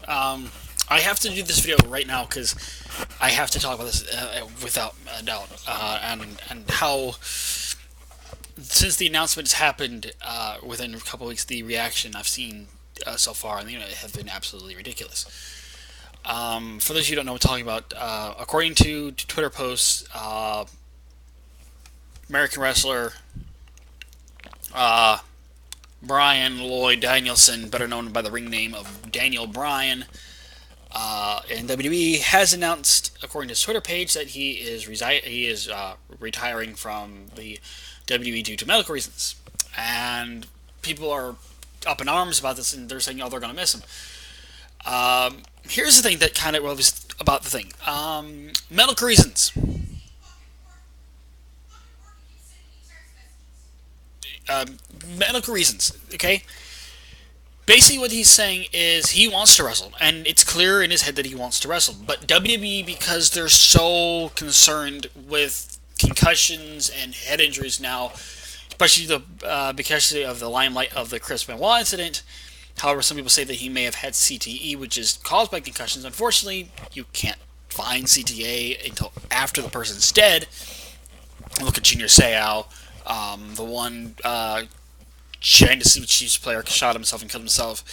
I have to do this video right now because I have to talk about this without a doubt, and how since the announcement has happened within a couple of weeks, the reaction I've seen so far on the internet have been absolutely ridiculous. For those of you who don't know what I'm talking about, according to Twitter posts, American wrestler uh, Bryan Lloyd Danielson, better known by the ring name of Daniel Bryan, in WWE, has announced, according to his Twitter page, that he is retiring from the WWE due to medical reasons, and people are up in arms about this, and they're saying, "Oh, they're going to miss him." Here's the thing that kind of was about the thing: medical reasons. Medical reasons. Okay, basically what he's saying is he wants to wrestle, and it's clear in his head that he wants to wrestle. But WWE, because they're so concerned with concussions and head injuries now, especially because of the limelight of the Chris Benoit incident. However, some people say that he may have had CTE, which is caused by concussions. Unfortunately, you can't find CTA until after the person's dead. Look at Junior Seau, the one Kansas City Chiefs player shot himself and killed himself.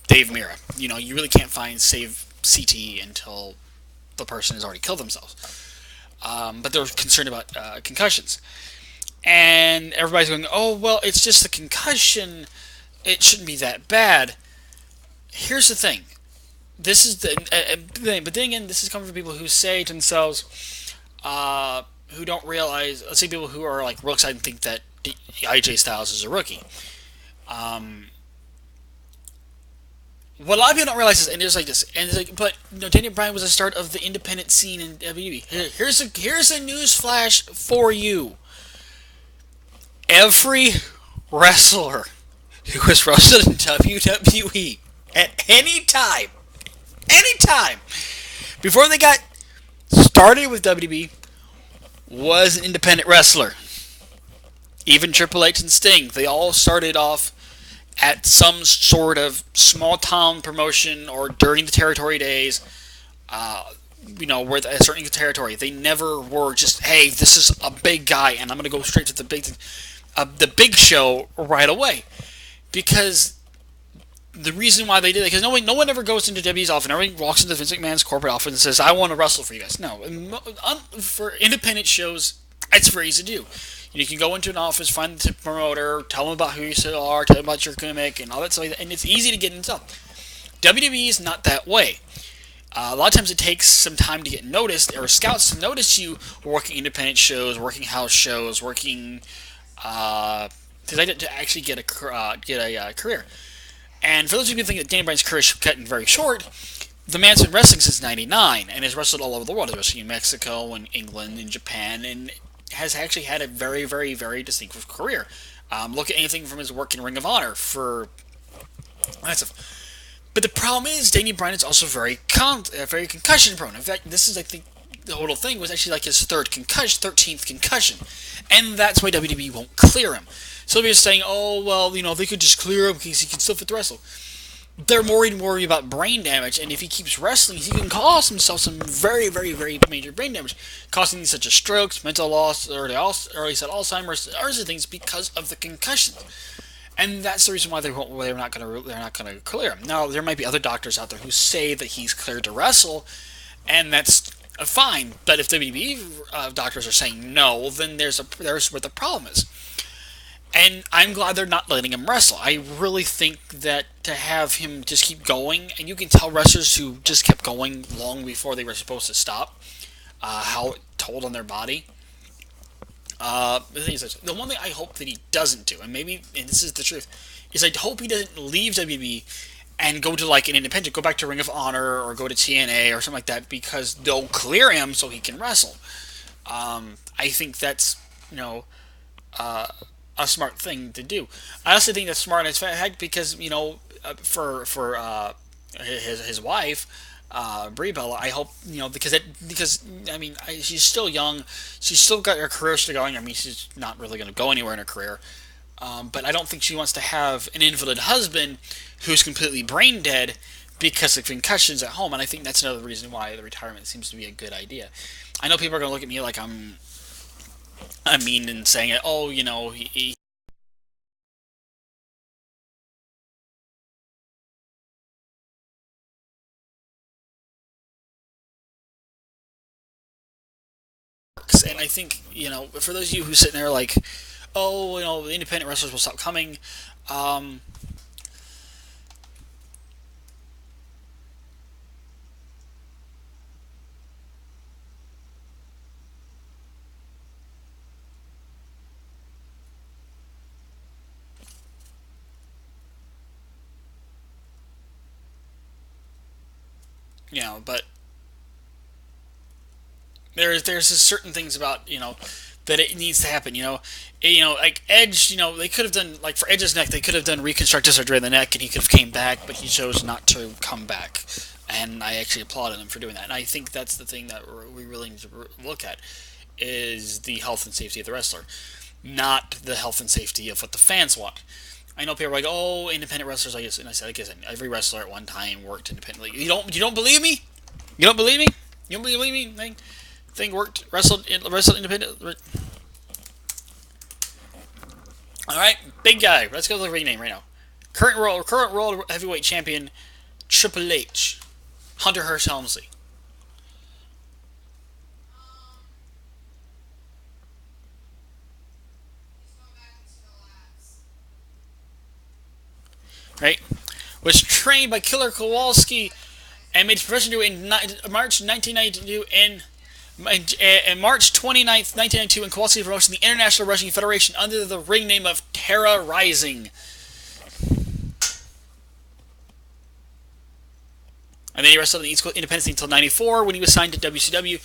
Dave Mira. You know, you really can't find save CTE until the person has already killed themselves. But they're concerned about concussions. And everybody's going, oh, well, it's just a concussion. It shouldn't be that bad. Here's the thing. This is but then again, this is coming from people who say to themselves, who don't realize, let's say people who are like real excited and think that AJ Styles is a rookie. What a lot of people don't realize is, and it's like this, and it's like, but you know, Daniel Bryan was the start of the independent scene in WWE. Here's a news flash for you. Every wrestler who has wrestled in WWE at any time, before they got started with WWE, was an independent wrestler. Even Triple H and Sting, they all started off at some sort of small town promotion or during the territory days, with a certain territory. They never were just, hey, this is a big guy and I'm going to go straight to the big show right away. Because the reason why they did it, because no one ever goes into WWE's office. Everyone walks into Vince McMahon's corporate office and says, I want to wrestle for you guys. No. For independent shows, it's very easy to do. You can go into an office, find the promoter, tell them about who you are, tell them about your gimmick, and all that stuff, and it's easy to get into. WWE is not that way. A lot of times it takes some time to get noticed, or scouts to notice you working independent shows, working house shows, working to actually get a career. And for those of you who think that Daniel Bryan's career is cutting very short, the man's been wrestling since '99 and has wrestled all over the world. He's wrestling in Mexico and England and Japan, and has actually had a very, very, very distinctive career. Look at anything from his work in Ring of Honor for that stuff. But the problem is, Daniel Bryan is also very concussion prone. In fact, this is, I think, the whole thing was actually like his 13th concussion. And that's why WWE won't clear him. So they're saying, oh, well, they could just clear him because he can still fit the wrestle. They're more and more about brain damage, and if he keeps wrestling, he can cause himself some very, very, very major brain damage, causing these such as strokes, mental loss, early said Alzheimer's, other things because of the concussion. And that's the reason why they're not going to clear him. Now, there might be other doctors out there who say that he's cleared to wrestle, and that's fine. But if WWE doctors are saying no, then there's where the problem is. And I'm glad they're not letting him wrestle. I really think that to have him just keep going, and you can tell wrestlers who just kept going long before they were supposed to stop, how it told on their body. The thing is this, the one thing I hope that he doesn't do, and this is the truth, is I hope he doesn't leave WWE and go to like an independent, go back to Ring of Honor or go to TNA or something like that, because they'll clear him so he can wrestle. I think that's, a smart thing to do. I also think that's smart as heck because for his wife, Brie Bella. I hope she's still young, she's still got her career still going. I mean, she's not really going to go anywhere in her career. But I don't think she wants to have an invalid husband who's completely brain dead because of concussions at home. And I think that's another reason why the retirement seems to be a good idea. I know people are going to look at me like I'm mean and saying it. Oh, he works. And I think for those of you who sitting there like, oh, the independent wrestlers will stop coming. Um, but there's just certain things about that it needs to happen. Like Edge. They could have done like for Edge's neck, they could have done reconstructive surgery on the neck, and he could have came back, but he chose not to come back. And I actually applauded him for doing that. And I think that's the thing that we really need to look at is the health and safety of the wrestler, not the health and safety of what the fans want. I know people are like, "Oh, independent wrestlers." And I said, like I said, every wrestler at one time worked independently. You don't believe me? You don't believe me? You don't believe me? Thing worked wrestled independent. All right, big guy. Let's go to the ring name right now. Current world heavyweight champion Triple H, Hunter Hearst Helmsley. Right, was trained by Killer Kowalski and made his professional debut in March 1992 in March 29th, 1992, in Kowalski promotion, the International Wrestling Federation, under the ring name of Terra Rising. And then he wrestled in the East Coast Independence until '94 when he was signed to WCW.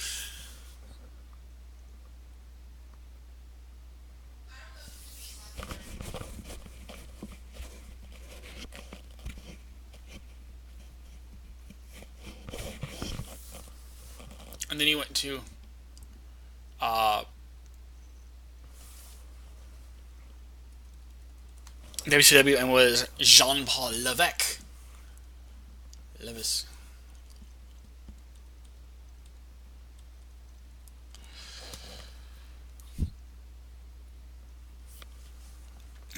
And then he went to uh, WCW and was Jean Paul Levesque. Levis.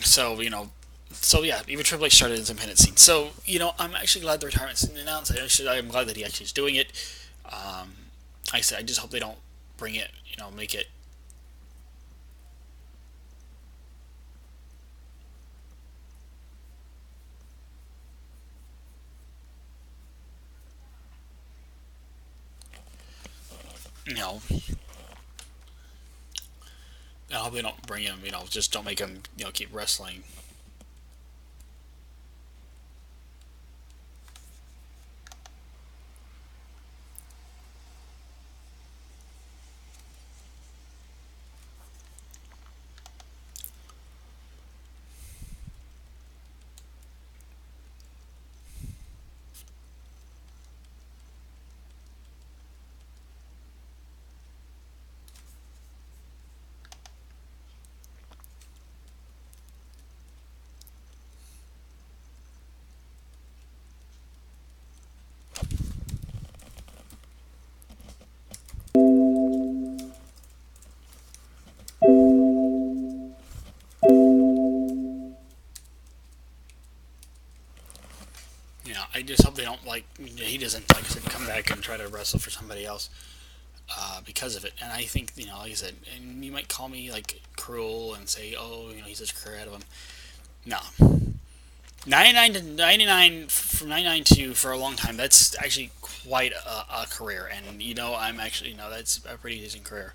So, so yeah, even Triple H started his independent scene. So, I'm actually glad the retirement's announced. I'm glad that he actually is doing it. Um, like I said, I just hope they don't bring it, make it. you know, I hope they don't bring him, just don't make him, keep wrestling. I just hope they don't he doesn't like I said come back and try to wrestle for somebody else because of it. And I think like I said, and you might call me like cruel and say, oh, he's such a career ahead of him. No, 99 to 99 from 99 to for a long time. That's actually quite a career, and I'm actually that's a pretty decent career.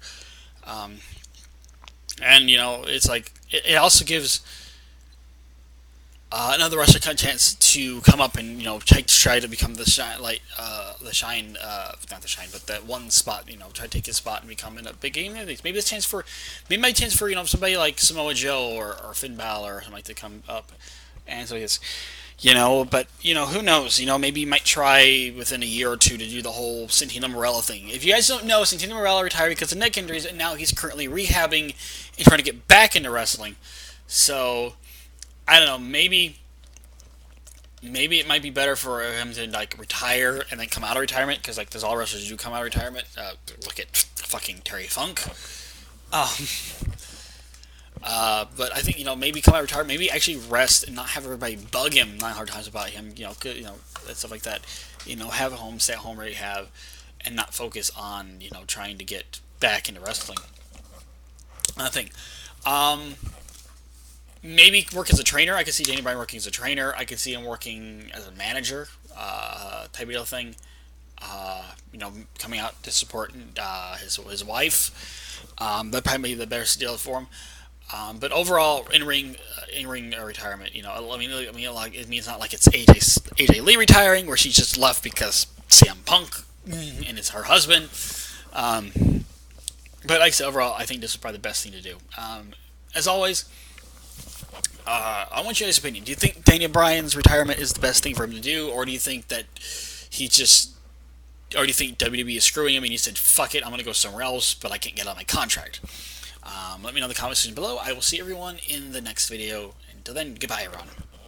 Um, and it's like it also gives another wrestler a chance to come up and try to become the shine, like the shine, not the shine, but that one spot. Try to take his spot and become in a big game. Maybe this chance for, somebody like Samoa Joe or Finn Balor or something like to come up, and so it's but who knows? Maybe he might try within a year or two to do the whole Santino Marella thing. If you guys don't know, Santino Marella retired because of neck injuries, and now he's currently rehabbing and trying to get back into wrestling. So I don't know. Maybe it might be better for him to like retire and then come out of retirement because like there's all wrestlers do come out of retirement. Look at fucking Terry Funk. Um, but I think maybe come out of retirement, maybe actually rest and not have everybody bug him 900 times about him. And stuff like that. Have a home, stay at home, rehab, and not focus on trying to get back into wrestling. I think. Um, Maybe work as a trainer. I could see Danny Bryan working as a trainer. I could see him working as a manager, type of deal thing. Coming out to support his wife. That probably be the best deal for him. But overall, in ring retirement. Like, it means not like it's AJ Lee retiring, where she's just left because CM Punk and it's her husband. But like I said, overall, I think this is probably the best thing to do. As always, I want you guys' opinion. Do you think Daniel Bryan's retirement is the best thing for him to do, or do you think that he just, or do you think WWE is screwing him and he said, "Fuck it, I'm gonna go somewhere else, but I can't get on my contract"? Let me know in the comment section below. I will see everyone in the next video. Until then, goodbye, everyone.